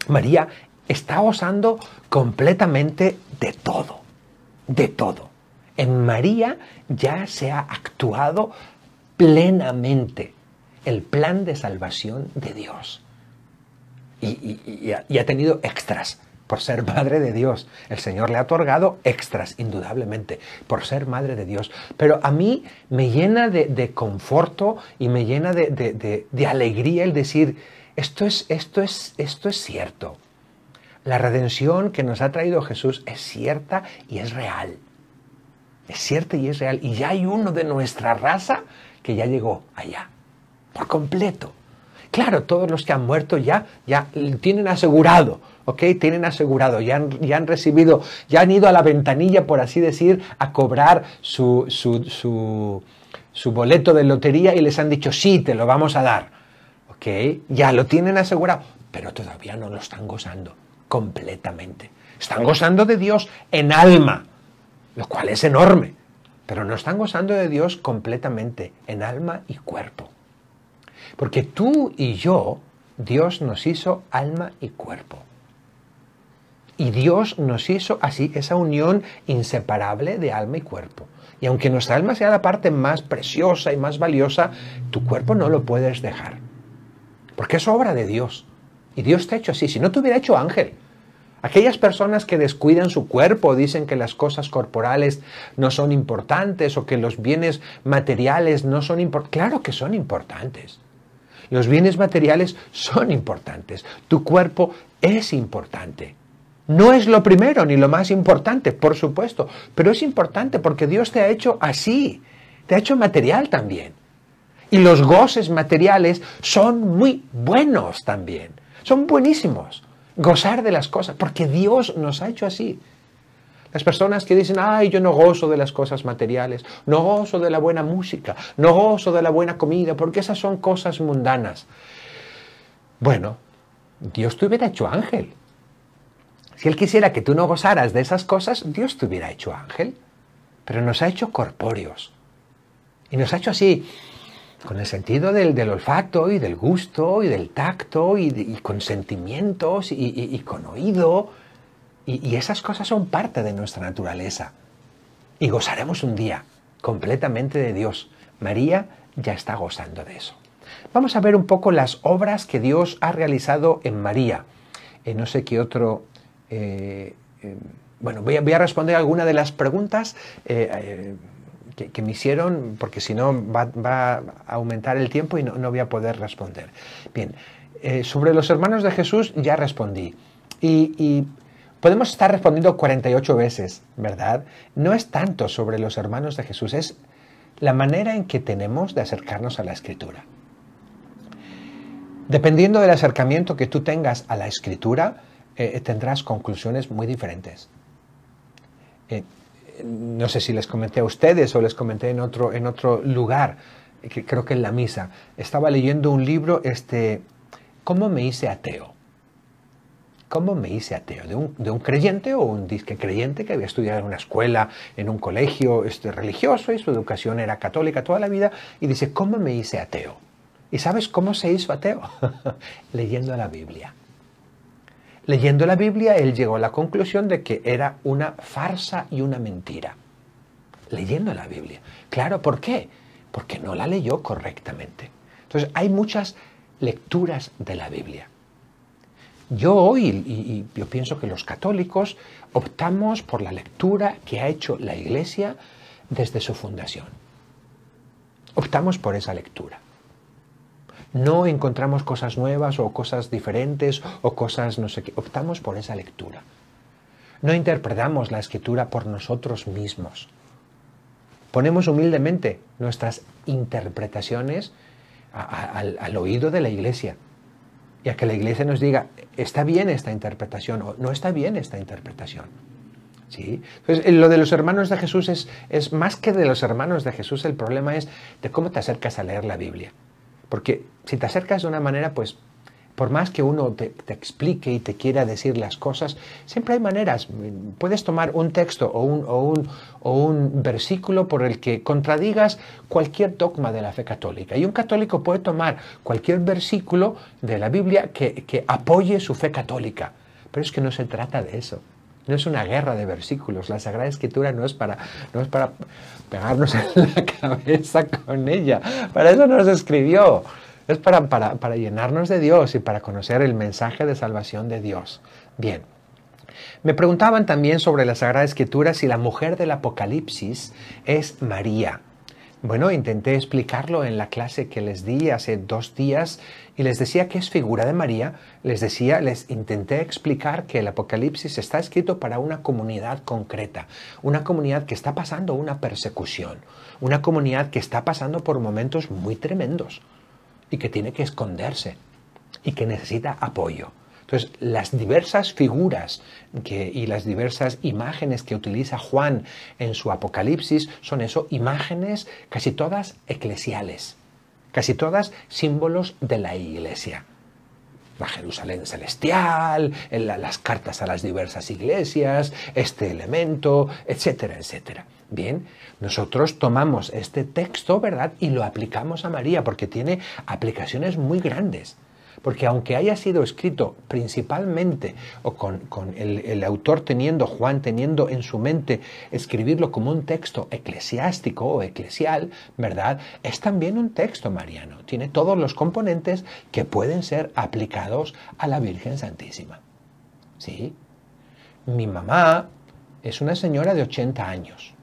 María está gozando completamente de todo, de todo. En María ya se ha actuado plenamente el plan de salvación de Dios. Y ha tenido extras. Por ser madre de Dios. El Señor le ha otorgado extras, indudablemente, por ser madre de Dios. Pero a mí me llena de conforto y me llena de alegría el decir, esto es cierto. La redención que nos ha traído Jesús es cierta y es real. Es cierta y es real. Y ya hay uno de nuestra raza que ya llegó allá, por completo. Claro, todos los que han muerto ya tienen asegurado, ¿ok? Tienen asegurado, ya han recibido, ya han ido a la ventanilla, por así decir, a cobrar su boleto de lotería y les han dicho, sí, te lo vamos a dar, ¿ok? Ya lo tienen asegurado, pero todavía no lo están gozando completamente. Están gozando de Dios en alma, lo cual es enorme, pero no están gozando de Dios completamente en alma y cuerpo. Porque tú y yo, Dios nos hizo alma y cuerpo. Y Dios nos hizo así esa unión inseparable de alma y cuerpo. Y aunque nuestra alma sea la parte más preciosa y más valiosa, tu cuerpo no lo puedes dejar. Porque es obra de Dios. Y Dios te ha hecho así. Si no te hubiera hecho ángel. Aquellas personas que descuidan su cuerpo, dicen que las cosas corporales no son importantes o que los bienes materiales no son importantes. Claro que son importantes. Los bienes materiales son importantes. Tu cuerpo es importante. No es lo primero ni lo más importante, por supuesto, pero es importante porque Dios te ha hecho así. Te ha hecho material también. Y los goces materiales son muy buenos también. Son buenísimos. Gozar de las cosas, porque Dios nos ha hecho así. Las personas que dicen, ay, yo no gozo de las cosas materiales, no gozo de la buena música, no gozo de la buena comida, porque esas son cosas mundanas. Bueno, Dios te hubiera hecho ángel. Si Él quisiera que tú no gozaras de esas cosas, Dios te hubiera hecho ángel. Pero nos ha hecho corpóreos. Y nos ha hecho así, con el sentido del olfato y del gusto y del tacto y con sentimientos y con oído. Y esas cosas son parte de nuestra naturaleza. Y gozaremos un día completamente de Dios. María ya está gozando de eso. Vamos a ver un poco las obras que Dios ha realizado en María. No sé qué otro... bueno, voy a responder alguna de las preguntas que me hicieron, porque si no va a aumentar el tiempo y no voy a poder responder. Bien, sobre los hermanos de Jesús ya respondí. Y podemos estar respondiendo 48 veces, ¿verdad? No es tanto sobre los hermanos de Jesús, es la manera en que tenemos de acercarnos a la Escritura. Dependiendo del acercamiento que tú tengas a la Escritura, tendrás conclusiones muy diferentes. No sé si les comenté a ustedes o les comenté en otro lugar, que creo que en la misa. Estaba leyendo un libro, ¿Cómo me hice ateo? ¿Cómo me hice ateo? ¿De un creyente o un disque creyente que había estudiado en una escuela, en un colegio religioso y su educación era católica toda la vida? Y dice, ¿cómo me hice ateo? ¿Y sabes cómo se hizo ateo? Leyendo la Biblia. Leyendo la Biblia, él llegó a la conclusión de que era una farsa y una mentira. Leyendo la Biblia. Claro, ¿por qué? Porque no la leyó correctamente. Entonces, hay muchas lecturas de la Biblia. Yo hoy, y yo pienso que los católicos, optamos por la lectura que ha hecho la Iglesia desde su fundación. Optamos por esa lectura. No encontramos cosas nuevas o cosas diferentes o cosas no sé qué. Optamos por esa lectura. No interpretamos la Escritura por nosotros mismos. Ponemos humildemente nuestras interpretaciones al oído de la Iglesia. Y a que la Iglesia nos diga, está bien esta interpretación o no está bien esta interpretación. ¿Sí? Entonces, lo de los hermanos de Jesús es más que de los hermanos de Jesús, el problema es de cómo te acercas a leer la Biblia. Porque si te acercas de una manera, pues, por más que uno te explique y te quiera decir las cosas, siempre hay maneras. Puedes tomar un texto o un versículo por el que contradigas cualquier dogma de la fe católica. Y un católico puede tomar cualquier versículo de la Biblia que apoye su fe católica. Pero es que no se trata de eso. No es una guerra de versículos. La Sagrada Escritura no es para pegarnos en la cabeza con ella. Para eso nos escribió. Es para llenarnos de Dios y para conocer el mensaje de salvación de Dios. Bien. Me preguntaban también sobre la Sagrada Escritura si la mujer del Apocalipsis es María. Bueno, intenté explicarlo en la clase que les di hace 2 días y les decía que es figura de María. Les intenté explicar que el Apocalipsis está escrito para una comunidad concreta, una comunidad que está pasando una persecución, una comunidad que está pasando por momentos muy tremendos y que tiene que esconderse y que necesita apoyo. Entonces, las diversas figuras y las diversas imágenes que utiliza Juan en su Apocalipsis son eso, imágenes casi todas eclesiales, casi todas símbolos de la Iglesia. La Jerusalén celestial, las cartas a las diversas iglesias, este elemento, etcétera, etcétera. Bien, nosotros tomamos este texto, ¿verdad?, y lo aplicamos a María porque tiene aplicaciones muy grandes. Porque aunque haya sido escrito principalmente o con el autor Juan teniendo en su mente escribirlo como un texto eclesiástico o eclesial, ¿verdad?, es también un texto mariano. Tiene todos los componentes que pueden ser aplicados a la Virgen Santísima. ¿Sí? Mi mamá es una señora de 80 años.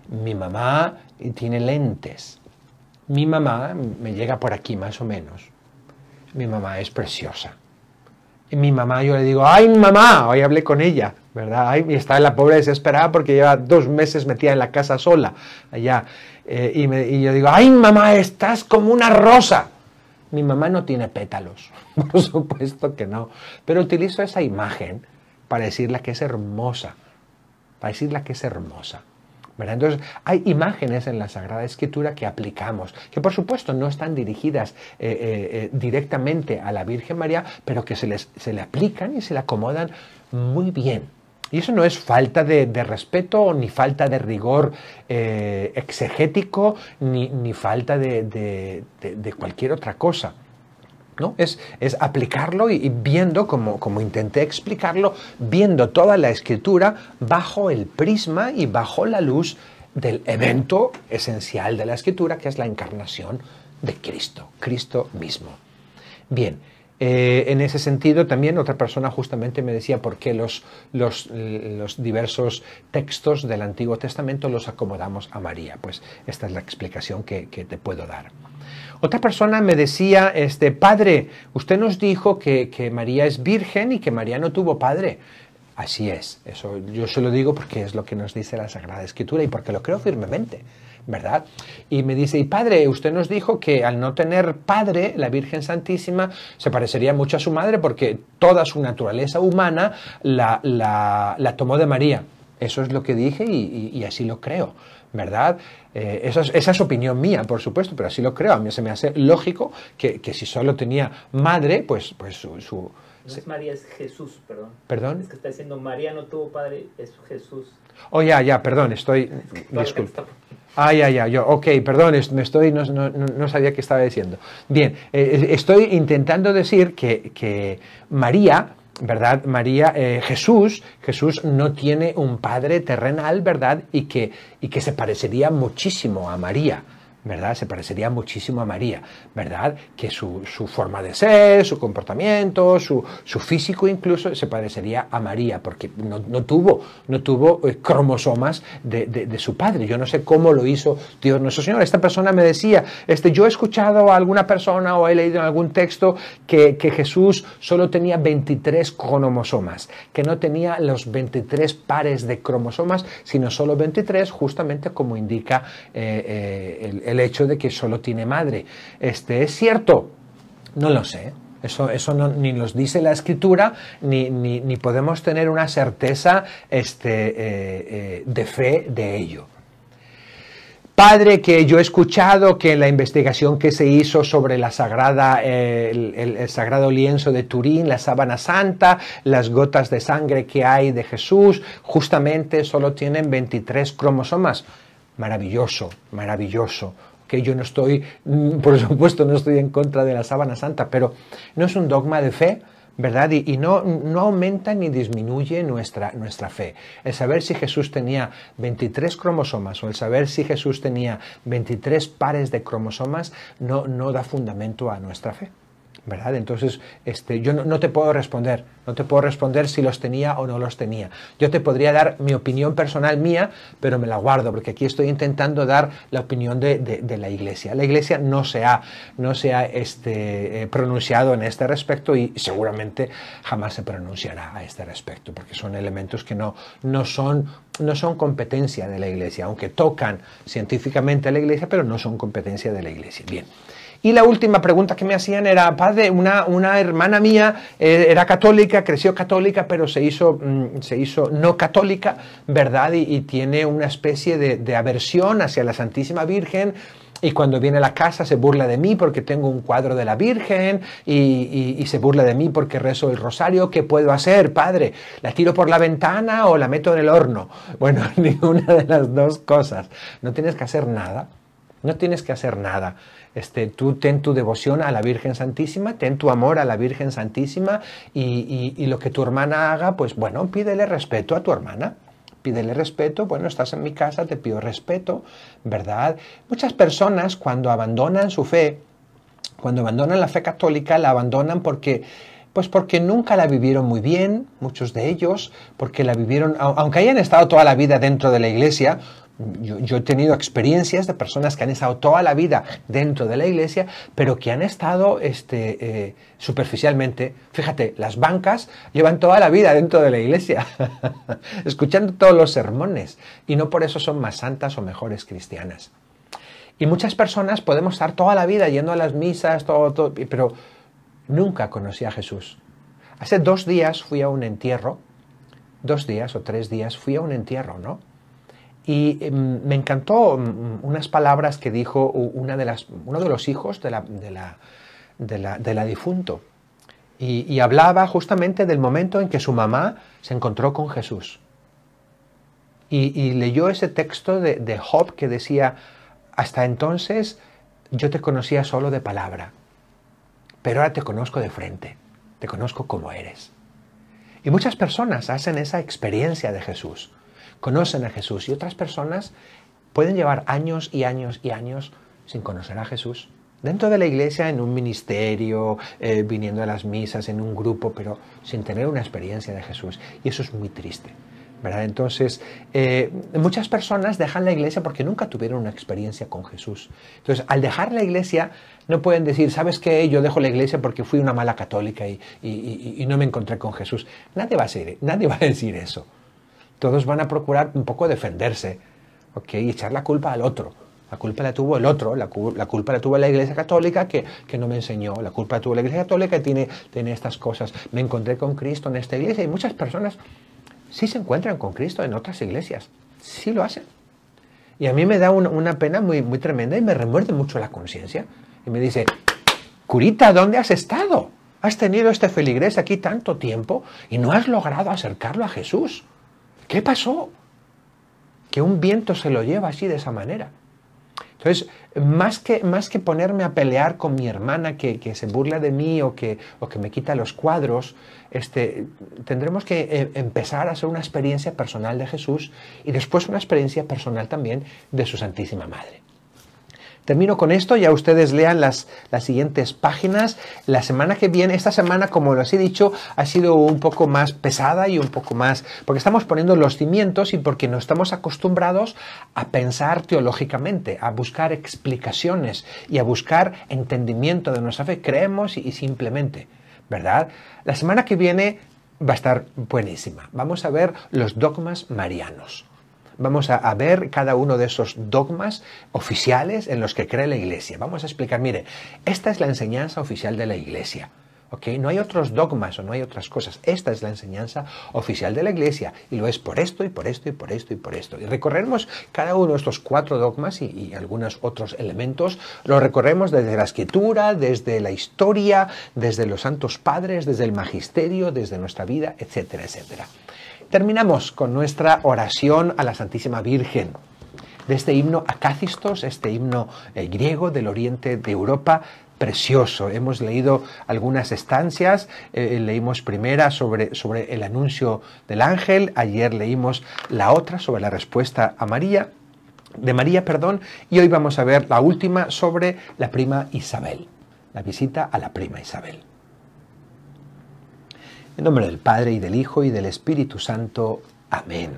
Mi mamá tiene lentes. Mi mamá me llega por aquí más o menos. Mi mamá es preciosa. Y mi mamá, yo le digo, ¡ay, mamá! Hoy hablé con ella, ¿verdad? Ay, y está la pobre desesperada porque lleva 2 meses metida en la casa sola, allá. Y yo digo, ¡ay, mamá, estás como una rosa! Mi mamá no tiene pétalos, por supuesto que no. Pero utilizo esa imagen para decirle que es hermosa, ¿verdad? Entonces, hay imágenes en la Sagrada Escritura que aplicamos, que por supuesto no están dirigidas directamente a la Virgen María, pero que se le aplican y se le acomodan muy bien. Y eso no es falta de respeto, ni falta de rigor exegético, ni falta de cualquier otra cosa. ¿No? Es aplicarlo y viendo, como intenté explicarlo, viendo toda la Escritura bajo el prisma y bajo la luz del evento esencial de la Escritura, que es la encarnación de Cristo, Cristo mismo. Bien, en ese sentido también otra persona justamente me decía por qué los diversos textos del Antiguo Testamento los acomodamos a María. Pues esta es la explicación que te puedo dar. Otra persona me decía, padre, usted nos dijo que María es virgen y que María no tuvo padre. Así es, eso yo se lo digo porque es lo que nos dice la Sagrada Escritura y porque lo creo firmemente, ¿verdad? Y me dice, y padre, usted nos dijo que al no tener padre, la Virgen Santísima se parecería mucho a su madre porque toda su naturaleza humana la tomó de María. Eso es lo que dije y así lo creo, ¿verdad? Esa es opinión mía, por supuesto, pero así lo creo. A mí se me hace lógico que si solo tenía madre, pues su no es María, es Jesús, perdón. ¿Perdón? Es que está diciendo María no tuvo padre, es Jesús. Oh, ya, perdón, disculpa. Perdón, no sabía qué estaba diciendo. Bien, estoy intentando decir que María, ¿verdad? Jesús no tiene un padre terrenal, ¿verdad? Y que se parecería muchísimo a María, ¿verdad? Se parecería muchísimo a María, ¿verdad? Que su forma de ser, su comportamiento, su físico incluso se parecería a María, porque no tuvo cromosomas de su padre. Yo no sé cómo lo hizo Dios nuestro Señor. Esta persona me decía, yo he escuchado a alguna persona o he leído en algún texto que Jesús solo tenía 23 cromosomas, que no tenía los 23 pares de cromosomas, sino solo 23, justamente como indica el hecho de que solo tiene madre. ¿Es cierto? No lo sé. Eso ni nos dice la Escritura, ni podemos tener una certeza de fe de ello. Padre, que yo he escuchado que en la investigación que se hizo sobre la el sagrado lienzo de Turín, la sábana santa, las gotas de sangre que hay de Jesús, justamente solo tienen 23 cromosomas. Maravilloso, maravilloso. Que yo no estoy, por supuesto, no estoy en contra de la sábana santa, pero no es un dogma de fe, ¿verdad? Y no aumenta ni disminuye nuestra fe. El saber si Jesús tenía 23 cromosomas o el saber si Jesús tenía 23 pares de cromosomas no da fundamento a nuestra fe, ¿verdad? Entonces, yo no te puedo responder, si los tenía o no los tenía. Yo te podría dar mi opinión personal mía, pero me la guardo, porque aquí estoy intentando dar la opinión de la Iglesia. La Iglesia no se ha pronunciado en este respecto y seguramente jamás se pronunciará a este respecto, porque son elementos que no son competencia de la Iglesia, aunque tocan científicamente a la Iglesia, pero no son competencia de la Iglesia. Bien. Y la última pregunta que me hacían era, padre, una hermana mía era católica, creció católica, pero se hizo no católica, ¿verdad? Y tiene una especie de aversión hacia la Santísima Virgen. Y cuando viene a la casa se burla de mí porque tengo un cuadro de la Virgen y se burla de mí porque rezo el rosario. ¿Qué puedo hacer, padre? ¿La tiro por la ventana o la meto en el horno? Bueno, ninguna de las dos cosas. No tienes que hacer nada. No tienes que hacer nada. Tú ten tu devoción a la Virgen Santísima, ten tu amor a la Virgen Santísima y lo que tu hermana haga, pues bueno, pídele respeto a tu hermana. Pídele respeto, bueno, estás en mi casa, te pido respeto, ¿verdad? Muchas personas cuando abandonan su fe, cuando abandonan la fe católica, la abandonan porque nunca la vivieron muy bien, muchos de ellos, porque la vivieron, aunque hayan estado toda la vida dentro de la Iglesia. Yo he tenido experiencias de personas que han estado toda la vida dentro de la Iglesia, pero que han estado superficialmente. Fíjate, las bancas llevan toda la vida dentro de la Iglesia, escuchando todos los sermones, y no por eso son más santas o mejores cristianas. Y muchas personas podemos estar toda la vida yendo a las misas, todo, pero nunca conocí a Jesús. Hace 2 días fui a un entierro, 2 días o 3 días fui a un entierro, ¿no? Y me encantó unas palabras que dijo uno de los hijos de la difunto. Y hablaba justamente del momento en que su mamá se encontró con Jesús. Y leyó ese texto de Job que decía, hasta entonces yo te conocía solo de palabra, pero ahora te conozco de frente, te conozco como eres. Y muchas personas hacen esa experiencia de Jesús. Conocen a Jesús y otras personas pueden llevar años y años y años sin conocer a Jesús. Dentro de la iglesia, en un ministerio, viniendo a las misas, en un grupo, pero sin tener una experiencia de Jesús. Y eso es muy triste, ¿verdad? Entonces, muchas personas dejan la iglesia porque nunca tuvieron una experiencia con Jesús. Entonces, al dejar la iglesia, no pueden decir, ¿sabes qué? Yo dejo la iglesia porque fui una mala católica y no me encontré con Jesús. Nadie va a decir eso. Todos van a procurar un poco defenderse, ¿ok? Y echar la culpa al otro. La culpa la tuvo el otro, la culpa la tuvo la Iglesia Católica que no me enseñó, la culpa la tuvo la Iglesia Católica que tiene estas cosas. Me encontré con Cristo en esta iglesia y muchas personas sí se encuentran con Cristo en otras iglesias, sí lo hacen. Y a mí me da una pena muy, muy tremenda y me remuerde mucho la conciencia. Y me dice, curita, ¿dónde has estado? Has tenido este feligrés aquí tanto tiempo y no has logrado acercarlo a Jesús. ¿Qué pasó? Que un viento se lo lleva así de esa manera. Entonces, más que ponerme a pelear con mi hermana que se burla de mí o que me quita los cuadros, tendremos que empezar a hacer una experiencia personal de Jesús y después una experiencia personal también de su Santísima Madre. Termino con esto, ya ustedes lean las siguientes páginas. La semana que viene, esta semana, como les he dicho, ha sido un poco más pesada y un poco más, porque estamos poniendo los cimientos y porque no estamos acostumbrados a pensar teológicamente, a buscar explicaciones y a buscar entendimiento de nuestra fe. Creemos y simplemente, ¿verdad? La semana que viene va a estar buenísima. Vamos a ver los dogmas marianos. Vamos a ver cada uno de esos dogmas oficiales en los que cree la Iglesia. Vamos a explicar, mire, esta es la enseñanza oficial de la Iglesia. ¿Ok? No hay otros dogmas o no hay otras cosas. Esta es la enseñanza oficial de la Iglesia y lo es por esto y por esto y por esto y por esto. Y recorremos cada uno de estos 4 dogmas y algunos otros elementos. Lo recorremos desde la Escritura, desde la historia, desde los santos padres, desde el magisterio, desde nuestra vida, etcétera, etcétera. Terminamos con nuestra oración a la Santísima Virgen, de este himno Acácistos, este himno griego del oriente de Europa, precioso. Hemos leído algunas estancias, leímos primera sobre el anuncio del ángel, ayer leímos la otra sobre la respuesta a María, y hoy vamos a ver la última sobre la prima Isabel, la visita a la prima Isabel. En nombre del Padre, y del Hijo, y del Espíritu Santo. Amén.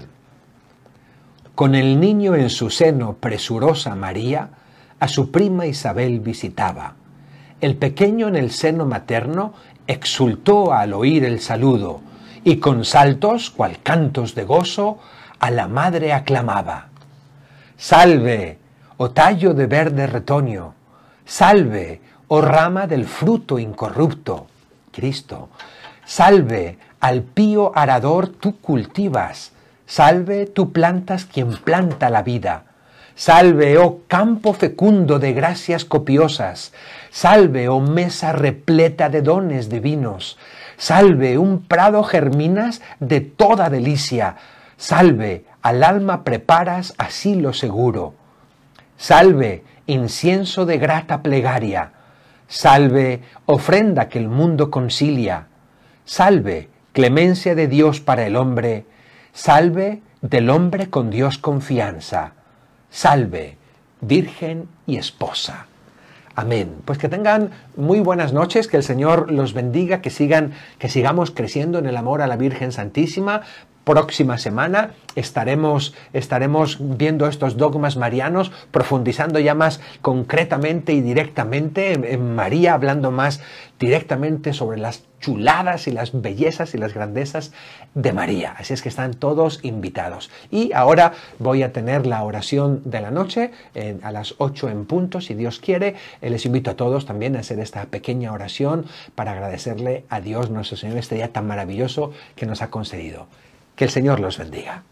Con el niño en su seno, presurosa María a su prima Isabel visitaba. El pequeño en el seno materno exultó al oír el saludo, y con saltos, cual cantos de gozo, a la madre aclamaba. Salve, oh tallo de verde retoño, salve, oh rama del fruto incorrupto, Cristo. Salve, al pío arador tú cultivas, salve, tú plantas quien planta la vida. Salve, oh campo fecundo de gracias copiosas, salve, oh mesa repleta de dones divinos, salve, un prado germinas de toda delicia, salve, al alma preparas asilo seguro. Salve, incienso de grata plegaria, salve, ofrenda que el mundo concilia. Salve, clemencia de Dios para el hombre, salve, del hombre con Dios confianza, salve, virgen y esposa. Amén. Pues que tengan muy buenas noches, que el Señor los bendiga, que sigamos creciendo en el amor a la Virgen Santísima. Próxima semana estaremos viendo estos dogmas marianos, profundizando ya más concretamente y directamente en María, hablando más directamente sobre las chuladas y las bellezas y las grandezas de María. Así es que están todos invitados. Y ahora voy a tener la oración de la noche a las 8 en punto, si Dios quiere. Les invito a todos también a hacer esta pequeña oración para agradecerle a Dios nuestro Señor este día tan maravilloso que nos ha concedido. Que el Señor los bendiga.